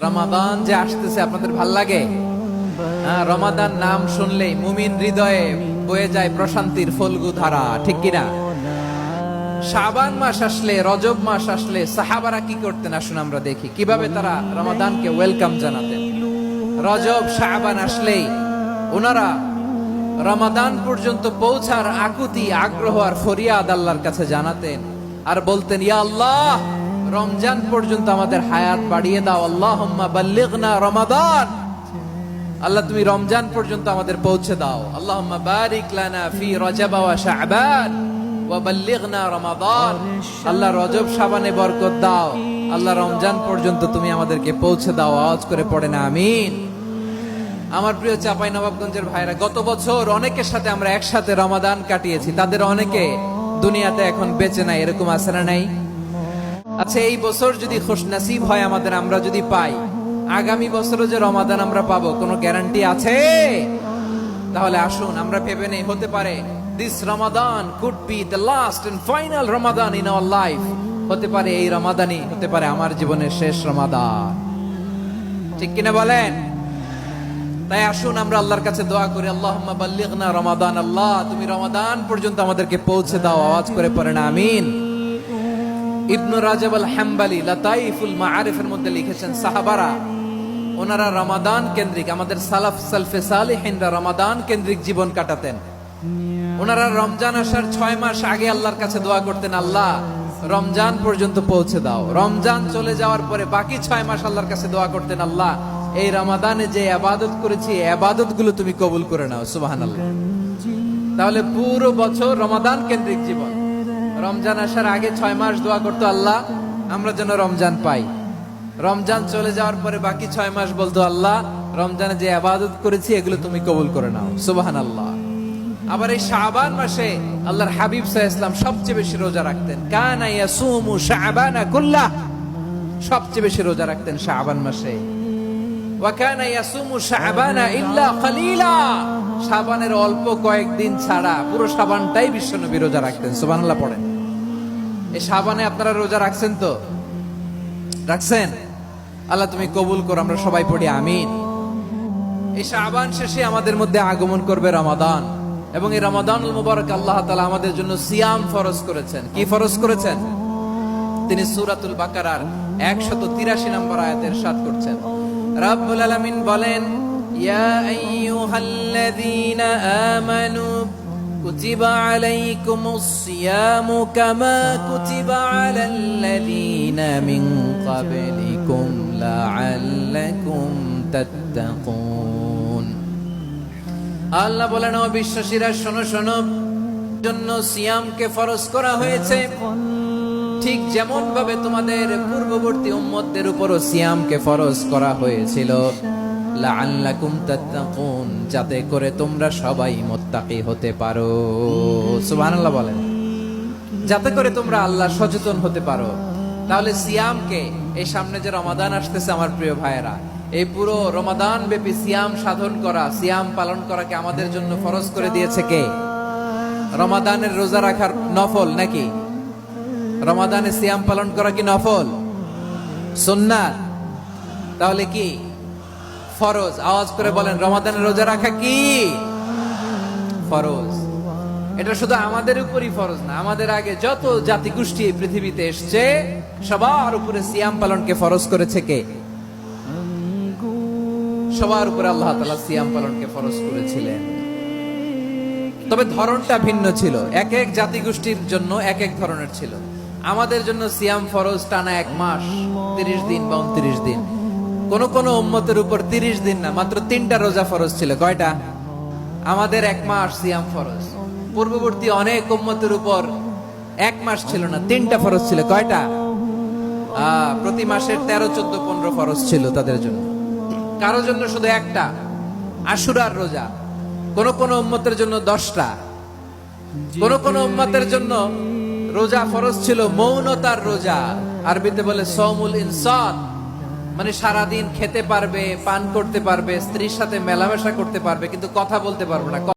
রমাদান যে আসতেছে আপনাদের ভাল লাগে? রমাদান নাম শুনলেই মুমিন হৃদয়ে বয়ে যায় প্রশান্তির ফল্গু ধারা, ঠিক কিনা? শাবান মাস আসলে, রজব মাস আসলে সাহাবারা কি করতেন আসুন আমরা দেখি কিভাবে তারা রমাদানকে ওয়েলকাম জানাতেন। রজব শাবান আসলেই ওনারা রমাদান পর্যন্ত পৌঁছার আকুতি, আগ্রহ আর ফরিয়াদ আল্লাহর কাছে জানাতেন আর বলতেন, ইয়া আল্লাহ, রমজান পর্যন্ত আমাদের হায়াত বাড়িয়ে দাও। আল্লাহুম্মা বাল্লিগনা রমাদান, আল্লাহ তুমি রমজান পর্যন্ত আমাদের পৌঁছে দাও। আল্লাহুম্মা বারিক লানা ফি রজব ওয়া শাবান ওয়া বাল্লিগনা রমাদান, আল্লাহ রজব শাবানে বরকত দাও, আল্লাহ রমজান পর্যন্ত তুমি আমাদেরকে পৌঁছে দাও। আওয়াজ করে পড়েন আমিন। আমার প্রিয় চাঁপাইনবাবগঞ্জের ভাইরা, গত বছর অনেকের সাথে আমরা একসাথে রমাদান কাটিয়েছি, তাদের অনেকে দুনিয়াতে এখন বেঁচে নাই, এরকম আছে না নাই? আচ্ছা, এই বছর যদি খুশনসিব হয় আমাদের, আমরা যদি পাই, আগামী বছরও যে রমাদান আমরা পাবো কোনো গ্যারান্টি আছে? তাহলে আসুন আমরা ভেবে নেই, হতে পারে this Ramadan could be the last and final Ramadan in our life. হতে পারে এই রমাদানই হতে পারে আমার জীবনের শেষ রমাদান, ঠিক কিনা বলেন? তাই আসুন আমরা আল্লাহর কাছে দোয়া করি, আল্লাহুম্মা বাল্লিগনা রমাদান, আল্লাহ তুমি রমাদান পর্যন্ত আমাদেরকে পৌঁছে দাও। আওয়াজ করে পড়েন আমিন। ইবনু রাজব আল হাম্বলি লাতাইফুল মাআরিফের মধ্যে লিখেছেন, সাহাবারা ওনারা রমাদান কেন্দ্রিক, আমাদের সালাফ সালফে সালিহিনরা রমাদান কেন্দ্রিক জীবন কাটাতেন। ওনারা রমজান আসার 6 মাস আগে আল্লাহর কাছে দোয়া করতেন, আল্লাহ রমজান পর্যন্ত পৌঁছে দাও। রমজান চলে যাওয়ার পরে বাকি 6 মাস আল্লাহর কাছে দোয়া করতেন, আল্লাহ এই রমাদানে যে ইবাদত করেছি ইবাদত গুলো তুমি কবুল করে নাও। সুবহানাল্লাহ। তাহলে পুরো বছর রমাদান কেন্দ্রিক জীবন। রমজান আসার আগে 6 মাস দোয়া করতো, আল্লাহ আমরা যেন রমজান পাই। রমজান চলে যাওয়ার পরে বাকি 6 মাস বলতো, আল্লাহ রমজানে যে ইবাদত করেছি এগুলো তুমি কবুল করে নাও। সুবহানাল্লাহ। আবার এই শাবান মাসে আল্লাহর হাবিব সাল্লাল্লাহু আলাইহি ওয়াসাল্লাম সবচেয়ে বেশি রোজা রাখতেন। কানা ইয়াসুমু শাবানা কুল্লাহ, সবচেয়ে বেশি রোজা রাখতেন শাবান মাসে। ওয়া কানা ইয়াসুমু শাবানা ইল্লা কালিলা, শাবানের অল্প কয়েকদিন ছাড়া পুরো শাবানটাই বিশ্বনবী রোজা রাখতেন। সুবহানাল্লাহ পড়েন। এই শাবানে আপনারা রোজা রাখছেন তো? রাখছেন? আল্লাহ তুমি কবুল করো, আমরা সবাই পড়ি আমিন। এই শাবান শেষে আমাদের মধ্যে আগমন করবে রমাদান, এবং এই রমাদানুল মুবারক আল্লাহ তাআলা আমাদের জন্য সিয়াম ফরজ করেছেন। কি ফরজ করেছেন? তিনি সূরাতুল বাকারার 183 নম্বর আয়াতে ইরশাদ করছেন, রব্বুল আলামিন বলেন, ইয়া আইয়ুহাল্লাযীনা আমানু কুতিবা আলাইকুমুস সিয়ামু কামা কুতিবা আলাল্লাযীনা মিন ক্বাবলিকুম লাআল্লাকুম তাত্তাকুন। আল্লাহ বলেন, ও বিশ্বাসীরা শোনো শোনো, জন্য সিয়ামকে ফরজ করা হয়েছে, ঠিক যেমন ভাবে তোমাদের পূর্ববর্তী উম্মতদের উপরও সিয়ামকে ফরজ করা হয়েছিল, লাআল্লাকুম তাত্তাকুন, যাতে করে তোমরা সবাই মুত্তাকি হতে পারো। সুবহানাল্লাহ বলেন, যাতে করে তোমরা আল্লাহ সচেতন হতে পারো। তাহলে সিয়ামকে, এই সামনে যে রমাদান আসতেছে আমার প্রিয় ভাইয়েরা, এই পুরো রমাদান ব্যাপী সিয়াম সাধন করা, সিয়াম পালন করাকে আমাদের জন্য ফরজ করে দিয়েছে কে? রমাদানের রোজা রাখার নফল নাকি? রমাদানে সিয়াম পালন করা কি নফল? সুন্নাত? তাহলে কি ফরজ? আওয়াজ করে বলেন, রমাদানের রোজা রাখা কি ফরজ? এটা শুধু আমাদের উপরই ফরজ না, আমাদের আগে যত জাতিগোষ্ঠী এই পৃথিবীতে এসছে সবার উপরে সিয়াম পালনকে ফরজ করেছে কে? সবার উপরে আল্লাহ তাআলা সিয়াম পালনকে ফরজ করেছিলেন। তবে ধরনটা ভিন্ন ছিল, এক এক জাতিগোষ্ঠীর জন্য এক এক ধরনের ছিল। আমাদের জন্য সিয়াম ফরজ টানা 1 মাস 30 দিন বা 29 দিন। কোন কোন উম্মতের উপর 30 দিন না, মাত্র 3টা রোজা ফরজ ছিল। কয়টা? আমাদের 1 মাস সিয়াম ফরজ। পূর্ববর্তী অনেক উম্মতের উপর 1 মাস ছিল না, 3টা ফরজ ছিল। কয়টা? প্রতি মাসের 13, 14, 15 ফরজ ছিল তাদের জন্য। কারো জন্য শুধু একটা, আশুরার রোজা। কোন কোন উম্মতের জন্য 10টা। কোন কোন উম্মতের জন্য রোজা ফরজ ছিল মৌনতার রোজা, আরবিতে বলে সওমুল ইনসাত, মানে সারাদিন খেতে পারবে, পান করতে পারবে, স্ত্রীর সাথে মেলামেশা করতে পারবে, কিন্তু কথা বলতে পারবে না।